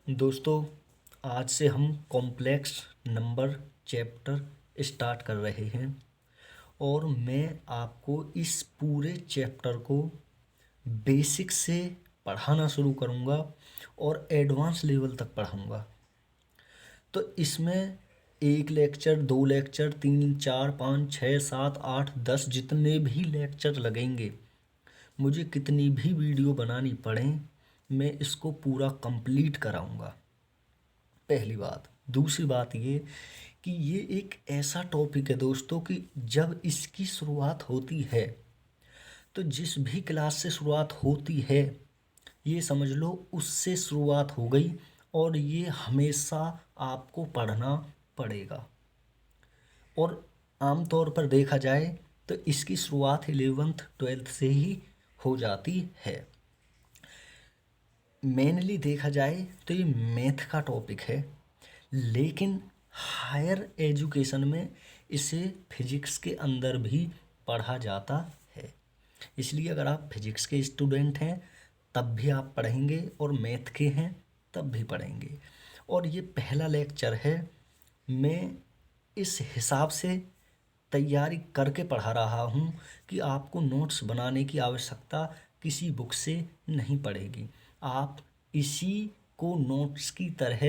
दोस्तों, आज से हम कॉम्प्लेक्स नंबर चैप्टर स्टार्ट कर रहे हैं और मैं आपको इस पूरे चैप्टर को बेसिक से पढ़ाना शुरू करूँगा और एडवांस लेवल तक पढ़ाऊँगा। तो इसमें एक लेक्चर, दो लेक्चर, तीन, चार, पाँच, छः, सात, आठ, 10 जितने भी लेक्चर लगेंगे, मुझे कितनी भी वीडियो बनानी पड़े, मैं इसको पूरा कंप्लीट कराऊँगा। पहली बात। दूसरी बात ये कि ये एक ऐसा टॉपिक है दोस्तों कि जब इसकी शुरुआत होती है तो जिस भी क्लास से शुरुआत होती है, ये समझ लो उससे शुरुआत हो गई और ये हमेशा आपको पढ़ना पड़ेगा। और आमतौर पर देखा जाए तो इसकी शुरुआत 11th 12th से ही हो जाती है। मेनली देखा जाए तो ये मैथ का टॉपिक है, लेकिन हायर एजुकेशन में इसे फिजिक्स के अंदर भी पढ़ा जाता है। इसलिए अगर आप फिजिक्स के स्टूडेंट हैं तब भी आप पढ़ेंगे और मैथ के हैं तब भी पढ़ेंगे। और ये पहला लेक्चर है, मैं इस हिसाब से तैयारी करके पढ़ा रहा हूँ कि आपको नोट्स बनाने की आवश्यकता किसी बुक से नहीं पड़ेगी। आप इसी को नोट्स की तरह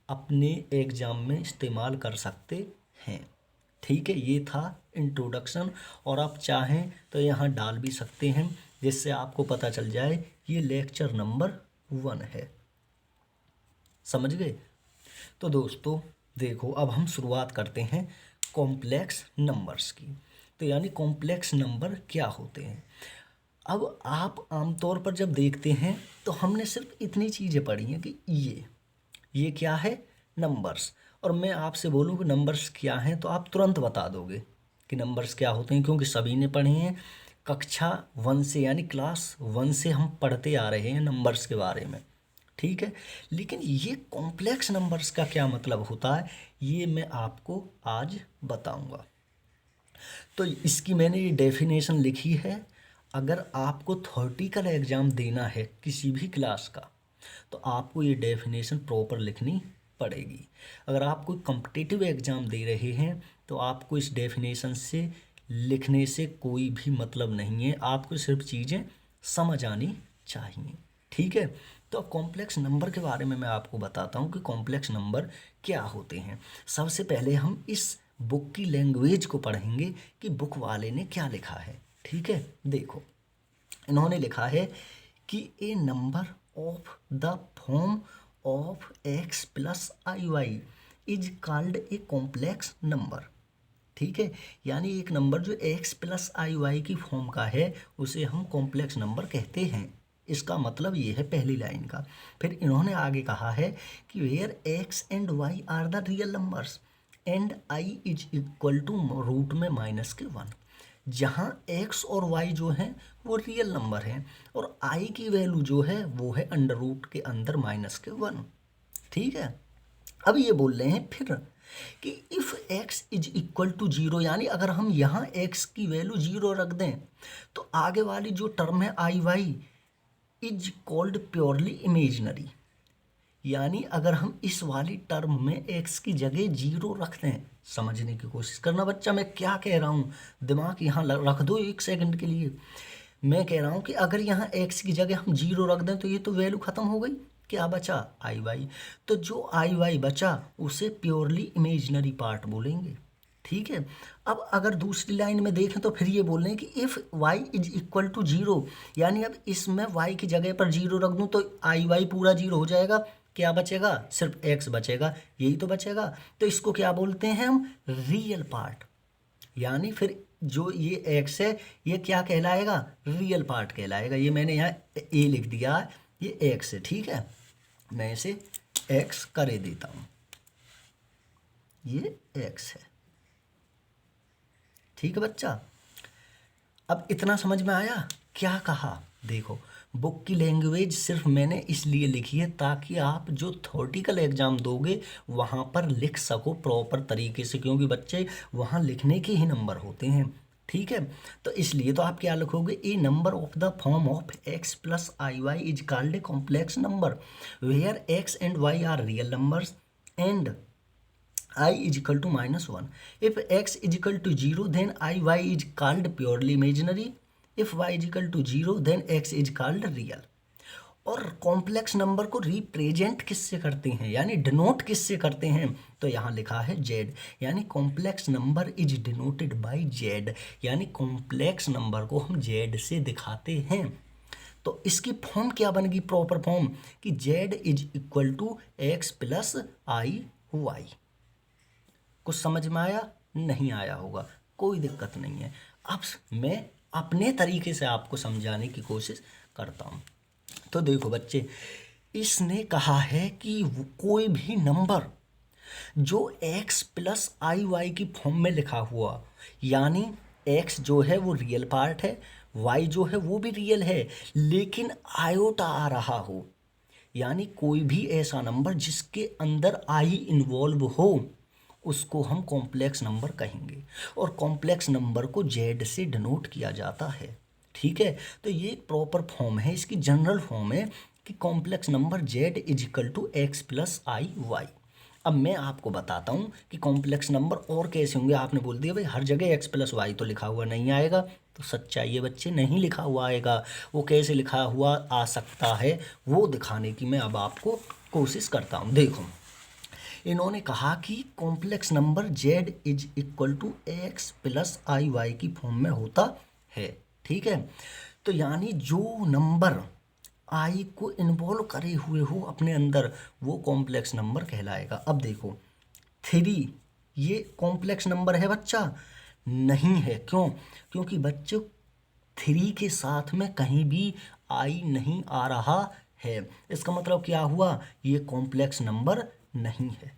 अपने एग्ज़ाम में इस्तेमाल कर सकते हैं। ठीक है, ये था इंट्रोडक्शन और आप चाहें तो यहाँ डाल भी सकते हैं जिससे आपको पता चल जाए ये लेक्चर नंबर 1 है। समझ गए? तो दोस्तों देखो, अब हम शुरुआत करते हैं कॉम्प्लेक्स नंबर्स की। तो यानी कॉम्प्लेक्स नंबर क्या होते हैं। अब आप आमतौर पर जब देखते हैं तो हमने सिर्फ इतनी चीज़ें पढ़ी हैं कि ये क्या है, नंबर्स। और मैं आपसे बोलूँ कि नंबर्स क्या हैं तो आप तुरंत बता दोगे कि नंबर्स क्या होते हैं, क्योंकि सभी ने पढ़े हैं। कक्षा 1 से यानी क्लास 1 से हम पढ़ते आ रहे हैं नंबर्स के बारे में। ठीक है, लेकिन ये कॉम्प्लेक्स नंबर्स का क्या मतलब होता है, ये मैं आपको आज बताऊंगा। तो इसकी मैंने ये डेफिनेशन लिखी है। अगर आपको थ्योरेटिकल एग्ज़ाम देना है किसी भी क्लास का तो आपको ये डेफिनेशन प्रॉपर लिखनी पड़ेगी। अगर आप कोई कॉम्पिटिटिव एग्ज़ाम दे रहे हैं तो आपको इस डेफिनेशन से लिखने से कोई भी मतलब नहीं है, आपको सिर्फ चीज़ें समझ आनी चाहिए। ठीक है, तो कॉम्प्लेक्स नंबर के बारे में मैं आपको बताता हूँ कि कॉम्प्लेक्स नंबर क्या होते हैं। सबसे पहले हम इस बुक की लैंग्वेज को पढ़ेंगे कि बुक वाले ने क्या लिखा है। ठीक है, देखो इन्होंने लिखा है कि a number of the form of x plus i y is called a complex number. ठीक है, यानी एक नंबर जो एक्स प्लस आई वाई की फॉर्म का है उसे हम कॉम्प्लेक्स नंबर कहते हैं। इसका मतलब ये है पहली लाइन का। फिर इन्होंने आगे कहा है कि where x and y are the real numbers and i is equal to root में -1। जहाँ x और y जो हैं वो रियल नंबर हैं और i की वैल्यू जो है वो है अंडर रूट के अंदर -1। ठीक है, अब ये बोल रहे हैं फिर कि if x is equal to 0, यानी अगर हम यहाँ x की वैल्यू 0 रख दें तो आगे वाली जो टर्म है i y is called purely imaginary. यानी अगर हम इस वाली टर्म में x की जगह 0 रख दें, समझने की कोशिश करना बच्चा मैं क्या कह रहा हूँ, दिमाग यहाँ रख दो एक सेकंड के लिए। मैं कह रहा हूँ कि अगर यहाँ x की जगह हम 0 रख दें तो ये तो वैल्यू ख़त्म हो गई, क्या बचा, आई वाई। तो जो आई वाई बचा उसे प्योरली इमेजिनरी पार्ट बोलेंगे। ठीक है, अब अगर दूसरी लाइन में देखें तो फिर ये बोल रहे हैं कि if y is equal to 0, यानी अब इसमें y की जगह पर 0 रख दूँ तो आई वाई पूरा 0 हो जाएगा, क्या बचेगा, सिर्फ x बचेगा, यही तो बचेगा। तो इसको क्या बोलते हैं हम, रियल पार्ट। यानी फिर जो ये x है ये क्या कहलाएगा, रियल पार्ट कहलाएगा। ये मैंने यहाँ a लिख दिया, ये x है। ठीक है, मैं इसे x करे देता हूँ, ये x है। ठीक है बच्चा, अब इतना समझ में आया क्या कहा। देखो बुक की लैंग्वेज सिर्फ मैंने इसलिए लिखी है ताकि आप जो थ्योरेटिकल एग्ज़ाम दोगे वहाँ पर लिख सको प्रॉपर तरीके से, क्योंकि बच्चे वहाँ लिखने के ही नंबर होते हैं। ठीक है। तो इसलिए तो आप क्या लिखोगे, a number of the form of x plus i y is called a complex number where x and y are real numbers and I is equal to -1. If x is equal to 0, then I y is called purely imaginary. If y is equal to 0, then x is called real. और complex number को represent किससे करते हैं, यानी denote किससे करते हैं, तो यहाँ लिखा है जेड, यानी complex number is denoted by Z, यानी कॉम्प्लेक्स नंबर को हम जेड से दिखाते हैं। तो इसकी फॉर्म क्या बन गई, प्रॉपर फॉर्म, कि z is equal to x plus i y. कुछ समझ में आया, नहीं आया होगा, कोई दिक्कत नहीं है। अब मैं अपने तरीके से आपको समझाने की कोशिश करता हूँ। तो देखो बच्चे, इसने कहा है कि कोई भी नंबर जो x प्लस आई वाई की फॉर्म में लिखा हुआ, यानी x जो है वो रियल पार्ट है, y जो है वो भी रियल है, लेकिन आयोटा आ रहा हो, यानी कोई भी ऐसा नंबर जिसके अंदर आई इन्वॉल्व हो, उसको हम कॉम्प्लेक्स नंबर कहेंगे। और कॉम्प्लेक्स नंबर को जेड से डिनोट किया जाता है, ठीक है। तो ये एक प्रॉपर फॉर्म है, इसकी जनरल फॉर्म है कि complex number z is equal to x plus i y. अब मैं आपको बताता हूँ कि कॉम्प्लेक्स नंबर और कैसे होंगे। आपने बोल दिया भाई हर जगह एक्स प्लस वाई तो लिखा हुआ नहीं आएगा, तो सच्चाई है बच्चे, नहीं लिखा हुआ आएगा। वो कैसे लिखा हुआ आ सकता है वो दिखाने की मैं अब आपको कोशिश करता हूँ। देखो, इन्होंने कहा कि complex number z is equal to x plus i y की फॉर्म में होता है, ठीक है। तो यानी जो नंबर आई को इन्वॉल्व करे हुए हो अपने अंदर, वो कॉम्प्लेक्स नंबर कहलाएगा। अब देखो 3 ये कॉम्प्लेक्स नंबर है बच्चा, नहीं है। क्यों? क्योंकि बच्चों 3 के साथ में कहीं भी आई नहीं आ रहा है, इसका मतलब क्या हुआ, ये कॉम्प्लेक्स नंबर नहीं है।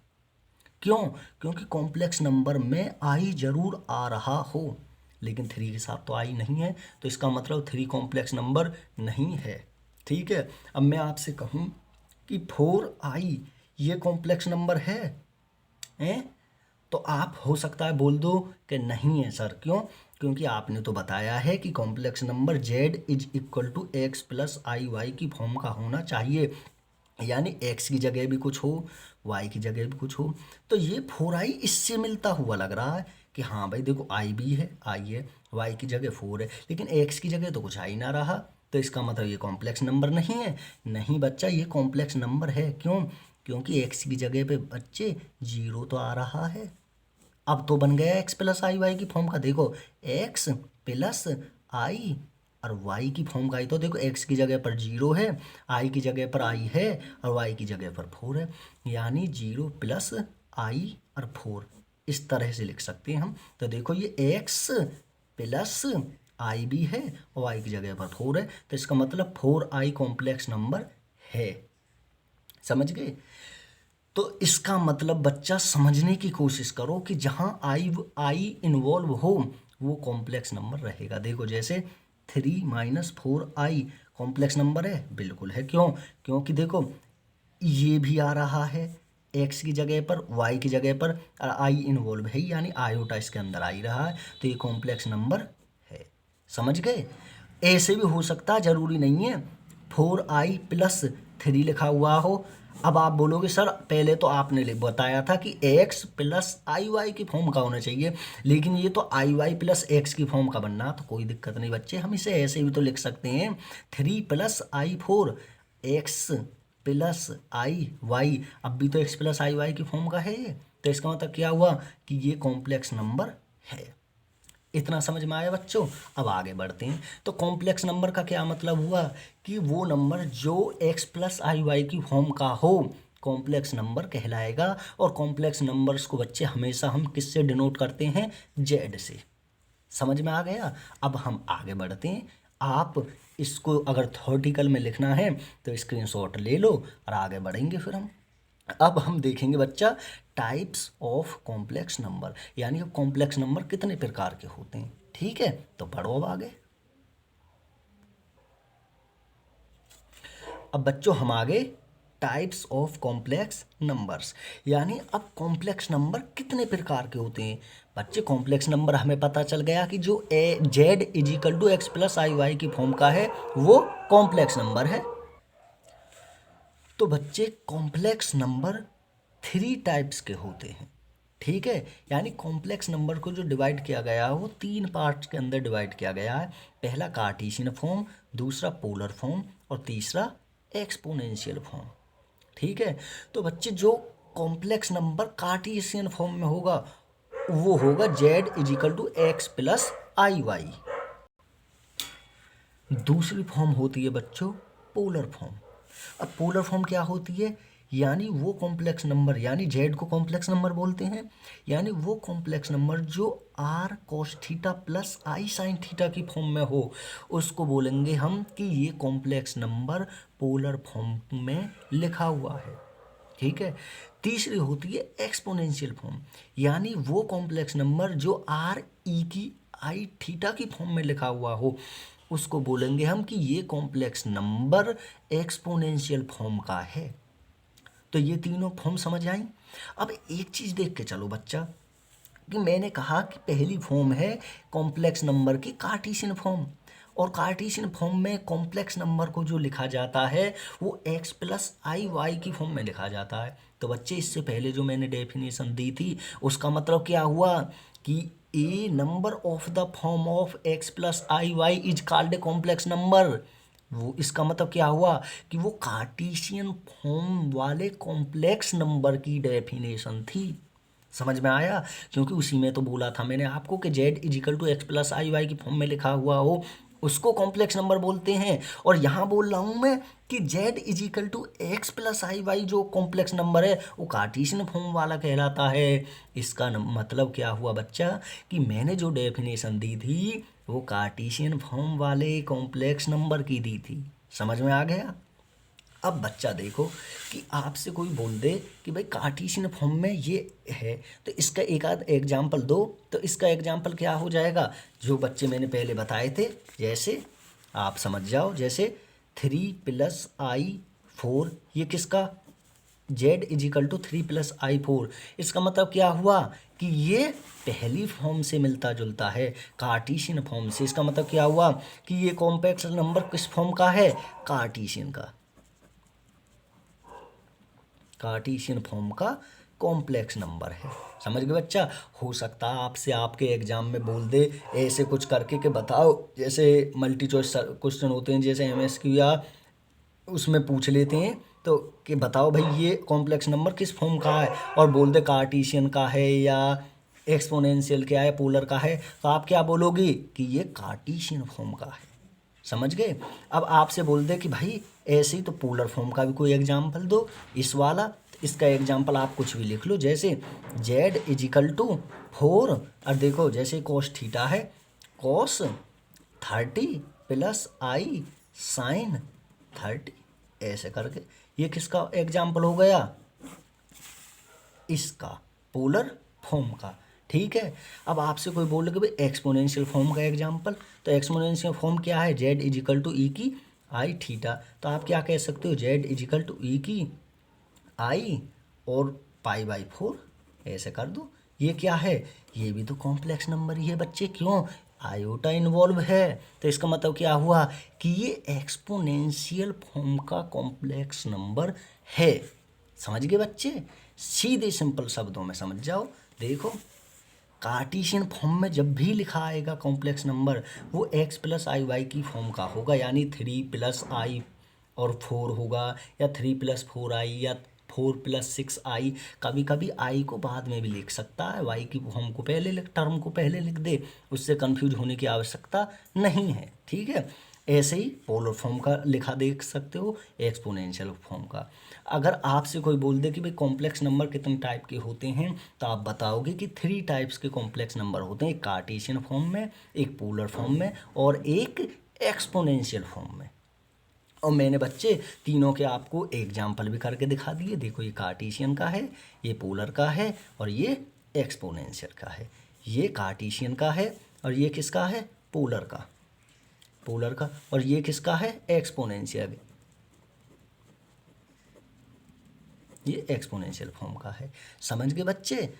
क्यों? क्योंकि कॉम्प्लेक्स नंबर में आई जरूर आ रहा हो, लेकिन 3 के साथ तो आई नहीं है, तो इसका मतलब 3 कॉम्प्लेक्स नंबर नहीं है, ठीक है। अब मैं आपसे कहूँ कि 4i ये कॉम्प्लेक्स नंबर है, तो आप हो सकता है बोल दो कि नहीं है सर। क्यों? क्योंकि आपने तो बताया है कि complex number z is equal to x plus i y की फॉर्म का होना चाहिए, यानी x की जगह भी कुछ हो, y की जगह भी कुछ हो। तो ये 4i इससे मिलता हुआ लग रहा है कि हाँ भाई देखो i भी है, i है, y की जगह 4 है, लेकिन x की जगह तो कुछ आ ही ना रहा, तो इसका मतलब ये कॉम्प्लेक्स नंबर नहीं है। नहीं बच्चा, ये कॉम्प्लेक्स नंबर है। क्यों? क्योंकि x की जगह पे बच्चे 0 तो आ रहा है। अब तो बन गया x प्लस आई वाई की फॉर्म का। देखो x प्लस आई और y की फॉर्म का ही, तो देखो x की जगह पर 0 है, i की जगह पर i है और y की जगह पर 4 है, यानी 0 प्लस i और 4 इस तरह से लिख सकते हैं हम। तो देखो ये x प्लस आई भी है और y की जगह पर 4 है, तो इसका मतलब 4i कॉम्प्लेक्स नंबर है। समझ गए? तो इसका मतलब बच्चा समझने की कोशिश करो कि जहाँ आई इन्वॉल्व हो वो कॉम्प्लेक्स नंबर रहेगा। देखो जैसे 3 - 4i कॉम्प्लेक्स नंबर है, बिल्कुल है। क्यों? क्योंकि देखो ये भी आ रहा है x की जगह पर, y की जगह पर, और आई इन्वॉल्व है, यानी आयोटा इसके अंदर आ ही रहा है, तो ये कॉम्प्लेक्स नंबर है। समझ गए? ऐसे भी हो सकता, जरूरी नहीं है 4i प्लस 3 लिखा हुआ हो। अब आप बोलोगे सर पहले तो आपने बताया था कि x प्लस आई वाई की फॉर्म का होना चाहिए, लेकिन ये तो आई वाई प्लस एक्स की फॉर्म का बनना, तो कोई दिक्कत नहीं बच्चे, हम इसे ऐसे भी तो लिख सकते हैं 3 + i4 x plus i y. अब भी तो x प्लस आई वाई की फॉर्म का है ये, तो इसका मतलब क्या हुआ कि ये कॉम्प्लेक्स नंबर है। इतना समझ में आया बच्चों? अब आगे बढ़ते हैं। तो कॉम्प्लेक्स नंबर का क्या मतलब हुआ कि वो नंबर जो x प्लस आई वाई की फॉर्म का हो कॉम्प्लेक्स नंबर कहलाएगा। और कॉम्प्लेक्स नंबर्स को बच्चे हमेशा हम किससे डिनोट करते हैं? z से। समझ में आ गया? अब हम आगे बढ़ते हैं। आप इसको अगर थ्योरेटिकल में लिखना है तो स्क्रीनशॉट ले लो और आगे बढ़ेंगे फिर हम। अब हम देखेंगे बच्चा टाइप्स ऑफ कॉम्प्लेक्स नंबर, यानी कि कॉम्प्लेक्स नंबर कितने प्रकार के होते हैं। ठीक है, तो पढ़ो अब आगे। अब बच्चों हम आगे टाइप्स ऑफ कॉम्प्लेक्स नंबर्स, यानी अब कॉम्प्लेक्स नंबर कितने प्रकार के होते हैं बच्चे। कॉम्प्लेक्स नंबर हमें पता चल गया कि जो z is equal to x plus i y की फॉर्म का है वो कॉम्प्लेक्स नंबर है। तो बच्चे कॉम्प्लेक्स नंबर 3 टाइप्स के होते हैं, ठीक है। यानी कॉम्प्लेक्स नंबर को जो डिवाइड किया गया है वो 3 पार्ट्स के अंदर डिवाइड किया गया है। पहला कार्टेशियन फॉर्म, दूसरा पोलर फॉर्म और तीसरा एक्सपोनेंशियल फॉर्म, ठीक है। तो बच्चे जो कॉम्प्लेक्स नंबर कार्टेशियन फॉर्म में होगा वो होगा z is equal to x plus i y. दूसरी फॉर्म होती है बच्चों पोलर फॉर्म। अब पोलर फॉर्म क्या होती है, यानी वो कॉम्प्लेक्स नंबर, यानी जेड को कॉम्प्लेक्स नंबर बोलते हैं, यानी वो कॉम्प्लेक्स नंबर जो r cos theta plus i sine theta की फॉर्म में हो उसको बोलेंगे हम कि ये कॉम्प्लेक्स नंबर पोलर फॉर्म में लिखा हुआ है, ठीक है। तीसरी होती है एक्सपोनेंशियल फॉर्म, यानी वो कॉम्प्लेक्स नंबर जो आर ई की आई थीटा की फॉर्म में लिखा हुआ हो उसको बोलेंगे हम कि ये कॉम्प्लेक्स नंबर एक्सपोनेंशियल फॉर्म का है। तो ये तीनों फॉर्म समझ आई। अब एक चीज़ देख के चलो बच्चा कि मैंने कहा कि पहली फॉर्म है कॉम्प्लेक्स नंबर की कार्टेशियन फॉर्म, और कार्टेशियन फॉर्म में कॉम्प्लेक्स नंबर को जो लिखा जाता है वो एक्स प्लस आई वाई की फॉर्म में लिखा जाता है। तो बच्चे इससे पहले जो मैंने डेफिनेशन दी थी उसका मतलब क्या हुआ कि a number of the form of x plus i y is called a complex number. वो इसका मतलब क्या हुआ कि वो कार्टेशियन फॉर्म वाले कॉम्प्लेक्स नंबर की डेफिनेशन थी। समझ में आया, क्योंकि उसी में तो बोला था मैंने आपको कि z is equal to x plus i y की फॉर्म में लिखा हुआ हो उसको कॉम्प्लेक्स नंबर बोलते हैं। और यहाँ बोल रहा हूँ मैं कि z is equal to x plus i y जो कॉम्प्लेक्स नंबर है वो कार्टेशियन फॉर्म वाला कहलाता है। इसका मतलब क्या हुआ बच्चा कि मैंने जो डेफिनेशन दी थी वो कार्टेशियन फॉर्म वाले कॉम्प्लेक्स नंबर की दी थी। समझ में आ गया। अब बच्चा देखो कि आपसे कोई बोल दे कि भाई कार्टेशियन फॉर्म में ये है तो इसका एक आध एग्जाम्पल दो, तो इसका एग्जाम्पल क्या हो जाएगा जो बच्चे मैंने पहले बताए थे, जैसे आप समझ जाओ, जैसे 3 + i 4, ये किसका जेड इजिकल टू 3 + i 4। इसका मतलब क्या हुआ कि ये पहली फॉर्म से मिलता जुलता है कार्टेशियन फॉर्म से। इसका मतलब क्या हुआ कि ये कॉम्प्लेक्स नंबर किस फॉर्म का है, कार्टेशियन का, कार्टेशियन फॉर्म का कॉम्प्लेक्स नंबर है। समझ गए बच्चा। हो सकता है आपसे आपके एग्जाम में बोल दे ऐसे कुछ करके कि बताओ, जैसे मल्टी चॉइस क्वेश्चन होते हैं जैसे एमएसक्यू या उसमें पूछ लेते हैं तो कि बताओ भाई ये कॉम्प्लेक्स नंबर किस फॉर्म का है, और बोल दे कार्टेशियन का है या एक्सपोनेंशियल क्या है, पोलर का है, तो आप क्या बोलोगे कि ये कार्टेशियन फॉर्म का है। समझ गए। अब आपसे बोल दे कि भाई ऐसे ही तो पोलर फॉर्म का भी कोई एग्जाम्पल दो इस वाला, इसका एग्जाम्पल आप कुछ भी लिख लो, जैसे जेड इजिकल टू 4, और देखो जैसे कॉस थीटा है कॉस 30 + i साइन 30, ऐसे करके ये किसका एग्जाम्पल हो गया, इसका पोलर फॉर्म का, ठीक है। अब आपसे कोई बोल कि भाई एक्सपोनेंशियल फॉर्म का एग्जाम्पल, तो एक्सपोनेंशियल फॉर्म क्या है, जेड इजिकल टू ई की आई थीटा, तो आप क्या कह सकते हो जेड इजिकल टू ई की आई और π/4, ऐसे कर दो। ये क्या है, ये भी तो कॉम्प्लेक्स नंबर ही है बच्चे, क्यों, आयोटा इन्वॉल्व है, तो इसका मतलब क्या हुआ कि ये एक्सपोनेंशियल फॉर्म का कॉम्प्लेक्स नंबर है। समझ गए बच्चे, सीधे सिंपल शब्दों में समझ जाओ। देखो कार्टेशियन फॉर्म में जब भी लिखा आएगा कॉम्प्लेक्स नंबर वो एक्स प्लस आई वाई की फॉर्म का होगा, यानी 3 + i और 4 होगा, या 3 + 4i या 4 + 6i। कभी कभी आई को बाद में भी लिख सकता है, वाई की फॉर्म को पहले लिख, टर्म को पहले लिख दे, उससे कंफ्यूज होने की आवश्यकता नहीं है, ठीक है। ऐसे ही पोलर फॉर्म का लिखा देख सकते हो, एक्सपोनेंशियल फॉर्म का। अगर आपसे कोई बोल दे कि भाई कॉम्प्लेक्स नंबर कितने टाइप के होते हैं तो आप बताओगे कि 3 टाइप्स के कॉम्प्लेक्स नंबर होते हैं, एक कार्टेशियन फॉर्म में, एक पोलर फॉर्म में और एक एक्सपोनेंशियल फॉर्म में। और मैंने बच्चे तीनों के आपको एग्जाम्पल भी करके दिखा दिए। देखो ये कार्टेशियन का है, ये पोलर का है और ये एक्सपोनेंशियल का है। ये कार्टेशियन का है और ये किसका है, पोलर का, पोलर का, और ये किसका है, एक्सपोनेंशियल। ये एक्सपोनेंशियल फॉर्म का है। समझ गए बच्चे?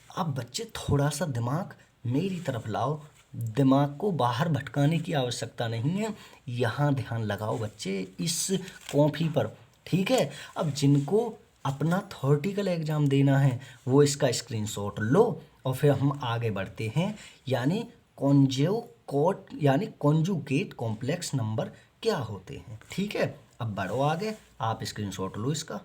अब बच्चे थोड़ा सा दिमाग मेरी तरफ लाओ, दिमाग को बाहर भटकाने की आवश्यकता नहीं है, यहाँ ध्यान लगाओ बच्चे इस कॉपी पर, ठीक है? अब जिनको अपना थ्योरेटिकल एग्जाम देना है वो इसका स्क्रीनशॉट लो और फिर हम आगे बढ़ते हैं। यानी कॉन्जुगेट कॉम्प्लेक्स नंबर क्या होते हैं, ठीक है? अब बढ़ो आगे, आप स्क्रीनशॉट लो इसका।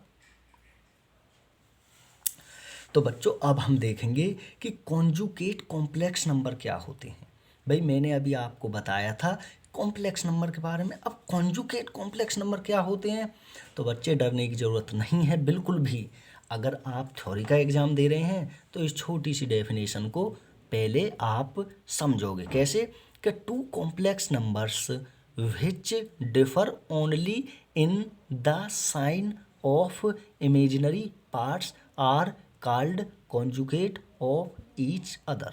तो बच्चों अब हम देखेंगे कि कॉन्जुगेट कॉम्प्लेक्स नंबर क्या होते हैं। भाई मैंने अभी आपको बताया था कॉम्प्लेक्स नंबर के बारे में, अब कॉन्जुगेट कॉम्प्लेक्स नंबर क्या होते हैं? तो बच्चे डरने की ज़रूरत नहीं है बिल्कुल भी। अगर आप थ्योरी का एग्ज़ाम दे रहे हैं तो इस छोटी सी डेफिनेशन को पहले आप समझोगे। कैसे? कि two complex numbers which differ only in the sign of imaginary parts are called conjugate of each other.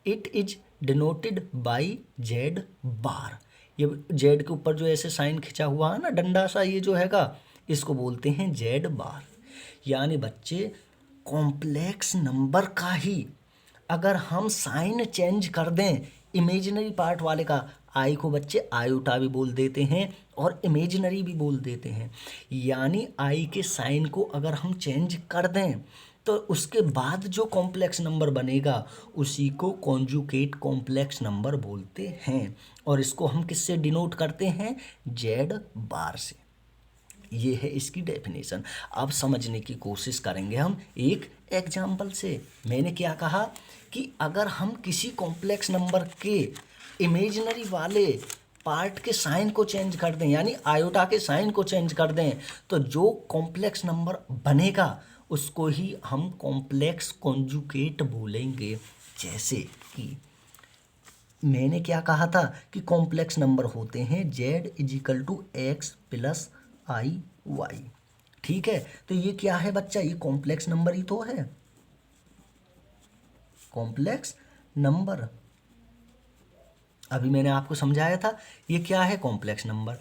It is denoted by z bar. ये z के ऊपर जो ऐसे साइन खिंचा हुआ है ना, डंडा सा, ये जो हैगा इसको बोलते हैं z बार। यानी बच्चे कॉम्प्लेक्स नंबर का ही अगर हम साइन चेंज कर दें, इमेजिनरी पार्ट वाले का, आई को बच्चे आयोटा भी बोल देते हैं और इमेजिनरी भी बोल देते हैं। यानी आई के साइन को अगर हम चेंज कर दें तो उसके बाद जो कॉम्प्लेक्स नंबर बनेगा उसी को कॉन्जुगेट कॉम्प्लेक्स नंबर बोलते हैं। और इसको हम किससे डिनोट करते हैं? जेड बार से। ये है इसकी डेफिनेशन। अब समझने की कोशिश करेंगे हम एक एग्जाम्पल से। मैंने क्या कहा कि अगर हम किसी कॉम्प्लेक्स नंबर के इमेजिनरी वाले पार्ट के साइन को चेंज कर दें, यानी आयोटा के साइन को चेंज कर दें, तो जो कॉम्प्लेक्स नंबर बनेगा उसको ही हम कॉम्प्लेक्स कॉन्जुगेट बोलेंगे। जैसे कि मैंने क्या कहा था कि कॉम्प्लेक्स नंबर होते हैं z is equal to x plus i y, ठीक है? तो ये क्या है बच्चा? ये कॉम्प्लेक्स नंबर ही तो है, कॉम्प्लेक्स नंबर। अभी मैंने आपको समझाया था ये क्या है, कॉम्प्लेक्स नंबर।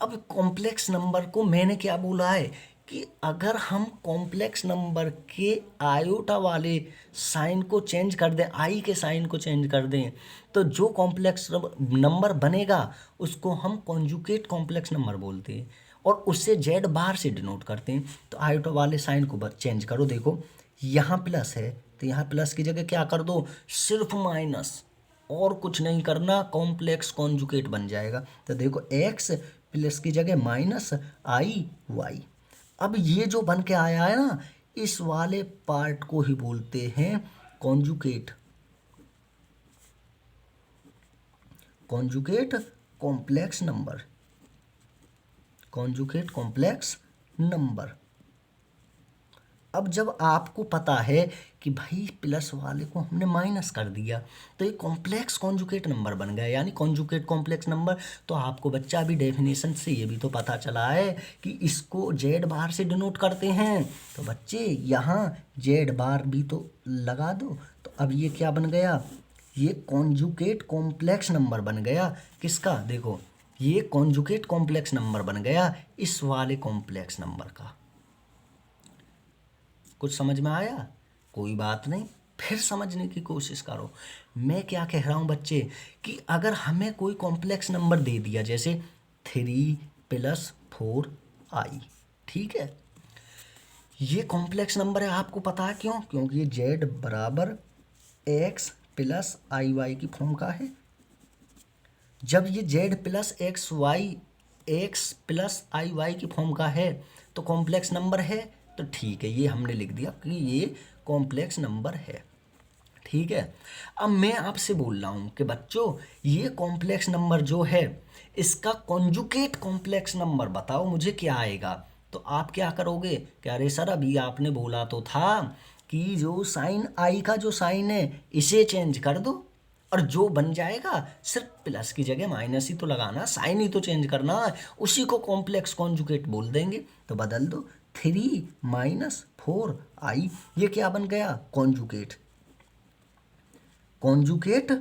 अब कॉम्प्लेक्स नंबर को मैंने क्या बोला है कि अगर हम कॉम्प्लेक्स नंबर के आयोटा वाले साइन को चेंज कर दें, आई के साइन को चेंज कर दें, तो जो कॉम्प्लेक्स नंबर बनेगा उसको हम कॉन्जुगेट कॉम्प्लेक्स नंबर बोलते हैं और उससे जेड बार से डिनोट करते हैं। तो आयोटा वाले साइन को चेंज करो, देखो यहाँ प्लस है तो यहाँ प्लस की जगह क्या कर दो? सिर्फ माइनस, और कुछ नहीं करना, कॉम्प्लेक्स कॉन्जुगेट बन जाएगा। तो देखो एक्स प्लस की जगह माइनस आई वाई। अब ये जो बन के आया है ना, इस वाले पार्ट को ही बोलते हैं conjugate, conjugate complex number, conjugate complex number. अब जब आपको पता है कि भाई प्लस वाले को हमने माइनस कर दिया तो ये कॉम्प्लेक्स कॉन्जुगेट नंबर बन गया, यानी कॉन्जुगेट कॉम्प्लेक्स नंबर। तो आपको बच्चा अभी डेफिनेशन से ये भी तो पता चला है कि इसको जेड बार से डिनोट करते हैं। तो बच्चे यहाँ जेड बार भी तो लगा दो। तो अब ये क्या बन गया? ये कॉन्जुगेट कॉम्प्लेक्स नंबर बन गया। किसका? देखो ये कॉन्जुगेट कॉम्प्लेक्स नंबर बन गया इस वाले कॉम्प्लेक्स नंबर का। कुछ समझ में आया? कोई बात नहीं, फिर समझने की कोशिश करो। मैं क्या कह रहा हूँ बच्चे कि अगर हमें कोई कॉम्प्लेक्स नंबर दे दिया, जैसे 3+4i, ठीक है? ये कॉम्प्लेक्स नंबर है, आपको पता है क्यों? क्योंकि ये z बराबर x प्लस आई वाई की फॉर्म का है। जब ये z plus x plus i y की फॉर्म का है तो कॉम्प्लेक्स नंबर है। तो ठीक है, ये हमने लिख दिया कि ये कॉम्प्लेक्स नंबर है, ठीक है? अब मैं आपसे बोल रहा हूँ कि बच्चों ये कॉम्प्लेक्स नंबर जो है इसका कॉन्जुगेट कॉम्प्लेक्स नंबर बताओ मुझे क्या आएगा। तो आप क्या करोगे कि अरे सर अभी आपने बोला तो था कि जो साइन आई का जो साइन है इसे चेंज कर दो और जो बन जाएगा सिर्फ प्लस की जगह माइनस ही तो लगाना, साइन ही तो चेंज करना है, उसी को कॉम्प्लेक्स कॉन्जुगेट बोल देंगे। तो बदल दो, 3-4i, ये क्या बन गया? Conjugate, conjugate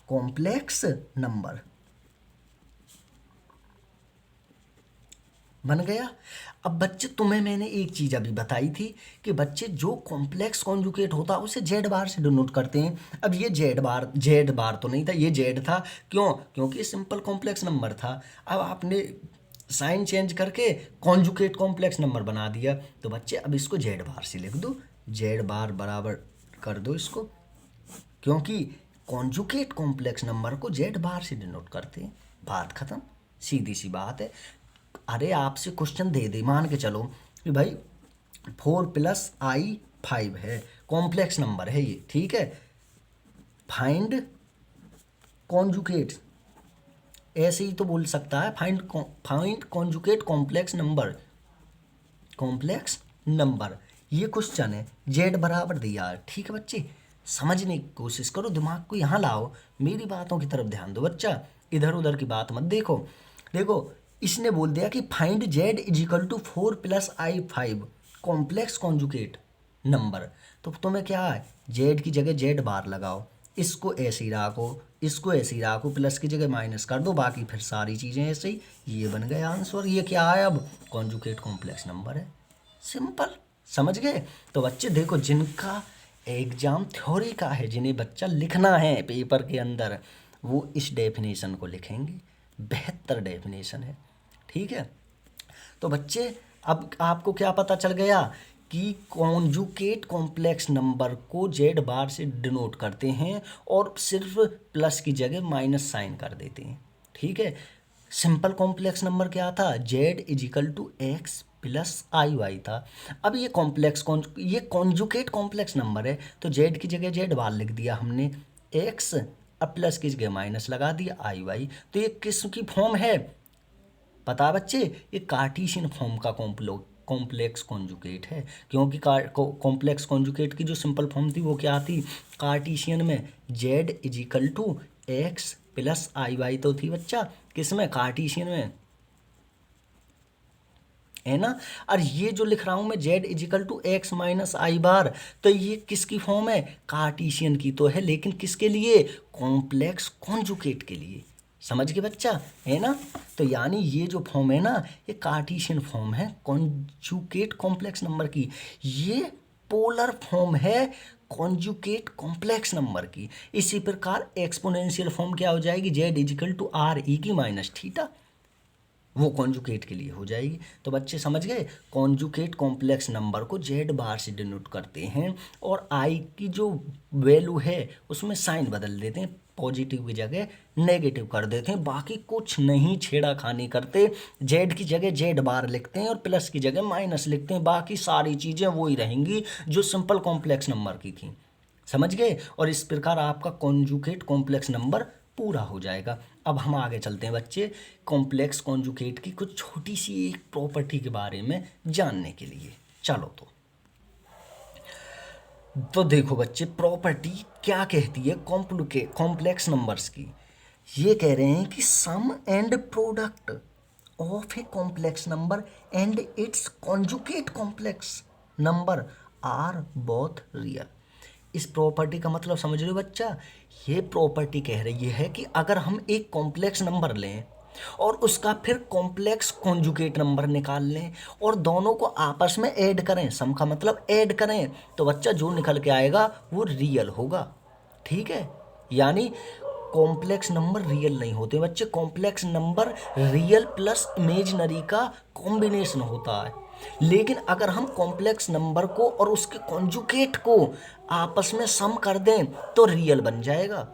complex number. बन गया। अब बच्चे तुम्हें मैंने एक चीज़ अभी बताई थी कि बच्चे जो कॉम्प्लेक्स कॉन्जुगेट होता है उसे जेड बार से डिनोट करते हैं। अब ये जेड बार तो नहीं था, ये जेड था। क्यों? क्योंकि सिंपल कॉम्प्लेक्स नंबर था। अब आपने साइन चेंज करके कॉन्जुगेट कॉम्प्लेक्स नंबर बना दिया। तो बच्चे अब इसको जेड बार से लिख दो, जेड बार बराबर कर दो इसको, क्योंकि कॉन्जुगेट कॉम्प्लेक्स नंबर को जेड बार से डिनोट करते हैं। बात खत्म, सीधी सी बात है। अरे आपसे क्वेश्चन दे मान के चलो कि भाई 4+i5 है, कॉम्प्लेक्स नंबर है ये, ठीक है। फाइंड कॉन्जुगेट, ऐसे ही तो बोल सकता है, फाइंड कॉन्जुगेट कॉम्प्लेक्स नंबर, ये क्वेश्चन है। जेड बराबर दिया है, ठीक है बच्चे। समझने की कोशिश करो, दिमाग को यहाँ लाओ, मेरी बातों की तरफ ध्यान दो बच्चा, इधर उधर की बात मत देखो। देखो इसने बोल दिया कि find z is equal to 4+i5 complex conjugate number. तो तुम्हें क्या है, जेड की जगह जेड बार लगाओ, इसको ऐसे ही रखो, इसको ऐसे ही रखो, प्लस की जगह माइनस कर दो, बाकी फिर सारी चीज़ें ऐसे ही। ये बन गया आंसर। ये क्या है, अब कॉन्जुगेट कॉम्प्लेक्स नंबर है। सिंपल, समझ गए। तो बच्चे देखो, जिनका एग्जाम थ्योरी का है, जिन्हें बच्चा लिखना है पेपर के अंदर, वो इस डेफिनेशन को लिखेंगे। बेहतर डेफिनेशन है, ठीक है। तो बच्चे अब आपको क्या पता चल गया कि कॉन्जुगेट कॉम्प्लेक्स नंबर को जेड बार से डिनोट करते हैं और सिर्फ प्लस की जगह माइनस साइन कर देते हैं, ठीक है। सिंपल कॉम्प्लेक्स नंबर क्या था, z is equal to x plus i y था। अब ये ये कॉन्जुगेट कॉम्प्लेक्स नंबर है, तो जेड की जगह जेड बार लिख दिया हमने, एक्स अब प्लस की जगह माइनस लगा दिया आई वाई। तो ये किसकी फॉर्म है पता बच्चे, ये कार्टेशियन फॉर्म का कॉम्प्लेक्स कॉन्जुगेट है। क्योंकि कॉम्प्लेक्स कॉन्जुगेट की जो सिंपल फॉर्म थी वो क्या थी, कार्टेशियन में z is equal to x plus i y तो थी बच्चा, किसमें, कार्टेशियन में, है ना। और ये जो लिख रहा हूं मैं z is equal to x minus i bar, तो ये किसकी फॉर्म है, कार्टेशियन की तो है, लेकिन किसके लिए, कॉम्प्लेक्स कॉन्जुगेट के लिए। समझ गए बच्चा, है ना। तो यानी ये जो फॉर्म है ना, ये कार्टेशियन फॉर्म है कॉन्जुगेट कॉम्प्लेक्स नंबर की, ये पोलर फॉर्म है कॉन्जुगेट कॉम्प्लेक्स नंबर की। इसी प्रकार एक्सपोनेंशियल फॉर्म क्या हो जाएगी, z is equal to r e की माइनस थीटा, वो कॉन्जुगेट के लिए हो जाएगी। तो बच्चे समझ गए, कॉन्जुगेट कॉम्प्लेक्स नंबर को जेड बार से डिनोट करते हैं और आई की जो वैल्यू है उसमें साइन बदल देते हैं, पॉजिटिव की जगह नेगेटिव कर देते हैं, बाकी कुछ नहीं छेड़ाखानी करते। जेड की जगह जेड बार लिखते हैं और प्लस की जगह माइनस लिखते हैं, बाकी सारी चीज़ें वही रहेंगी जो सिंपल कॉम्प्लेक्स नंबर की थी। समझ गए। और इस प्रकार आपका कॉन्जुगेट कॉम्प्लेक्स नंबर पूरा हो जाएगा। अब हम आगे चलते हैं बच्चे, कॉम्प्लेक्स कॉन्जुगेट की कुछ छोटी सी एक प्रॉपर्टी के बारे में जानने के लिए। चलो तो देखो बच्चे, प्रॉपर्टी क्या कहती है कॉम्प्लेक्स नंबर्स की। ये कह रहे हैं कि sum and product of a complex number and its conjugate complex number are both real. इस प्रॉपर्टी का मतलब समझ रहे हो बच्चा, ये प्रॉपर्टी कह रही है कि अगर हम एक कॉम्प्लेक्स नंबर लें और उसका फिर कॉम्प्लेक्स कॉन्जुगेट नंबर निकाल लें और दोनों को आपस में ऐड करें, सम का मतलब ऐड करें, तो बच्चा जो निकल के आएगा वो रियल होगा, ठीक है। यानी कॉम्प्लेक्स नंबर रियल नहीं होते बच्चे, complex number real plus imaginary का कॉम्बिनेशन होता है। लेकिन अगर हम कॉम्प्लेक्स नंबर को और उसके कॉन्जुगेट को आपस में सम कर दें तो रियल बन जाएगा,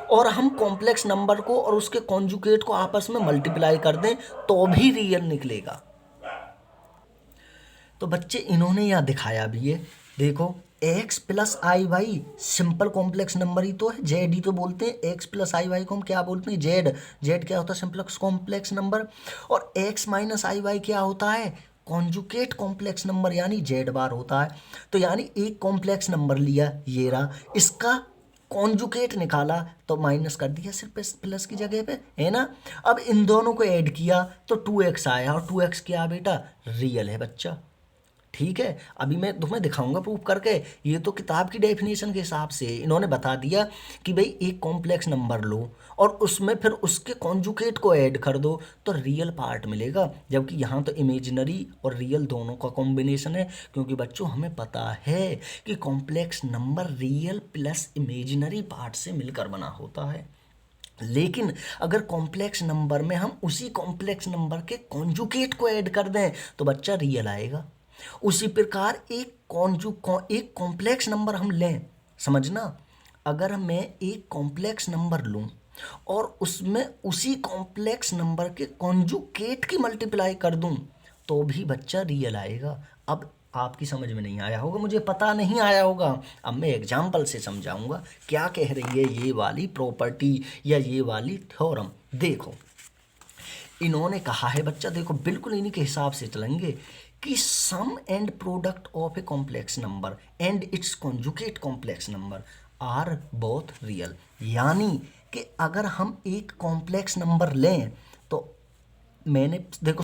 और हम कॉम्प्लेक्स नंबर को और उसके कॉन्जुगेट को आपस में मल्टीप्लाई कर दें तो भी रियल निकलेगा। तो बच्चे इन्होंने यहाँ दिखाया भी है, देखो x plus i Y simple complex number ही तो है, जेड ही तो बोलते हैं, एक्स प्लस आई वाई को हम क्या बोलते हैं, जेड। जेड क्या होता है, सिंपल कॉम्प्लेक्स नंबर। और एक्स माइनस आई वाई क्या होता है, कॉन्जुगेट कॉम्प्लेक्स नंबर, यानी जेड बार होता है। तो यानी एक कॉम्प्लेक्स नंबर लिया, ये रहा, इसका कॉन्जुगेट निकाला तो माइनस कर दिया सिर्फ प्लस की जगह पे, है ना। अब इन दोनों को ऐड किया तो 2x आया, और 2x क्या बेटा, रियल है बच्चा, ठीक है, अभी मैं तुम्हें दिखाऊंगा प्रूफ करके। ये तो किताब की डेफिनेशन के हिसाब से इन्होंने बता दिया कि भाई एक कॉम्प्लेक्स नंबर लो और उसमें फिर उसके कॉन्जुगेट को ऐड कर दो तो रियल पार्ट मिलेगा, जबकि यहाँ तो इमेजिनरी और रियल दोनों का कॉम्बिनेशन है। क्योंकि बच्चों हमें पता है कि complex number real plus imaginary part से मिलकर बना होता है। लेकिन अगर कॉम्प्लेक्स नंबर में हम उसी कॉम्प्लेक्स नंबर के कॉन्जुगेट को ऐड कर दें तो बच्चा रियल आएगा। उसी प्रकार एक कॉम्प्लेक्स नंबर हम लें, समझना, अगर मैं एक कॉम्प्लेक्स नंबर लूं और उसमें उसी कॉम्प्लेक्स नंबर के कॉन्जुगेट की मल्टीप्लाई कर दूं तो भी बच्चा रियल आएगा। अब आपकी समझ में नहीं आया होगा, मुझे पता नहीं आया होगा, अब मैं एग्जाम्पल से समझाऊंगा क्या कह रही है ये वाली प्रॉपर्टी या ये वाली थ्योरम। देखो इन्होंने कहा है बच्चा, देखो बिल्कुल इन्हीं के हिसाब से चलेंगे कि sum and product of a complex number and its conjugate complex number are both real. यानी कि अगर हम एक कॉम्प्लेक्स नंबर लें तो मैंने देखो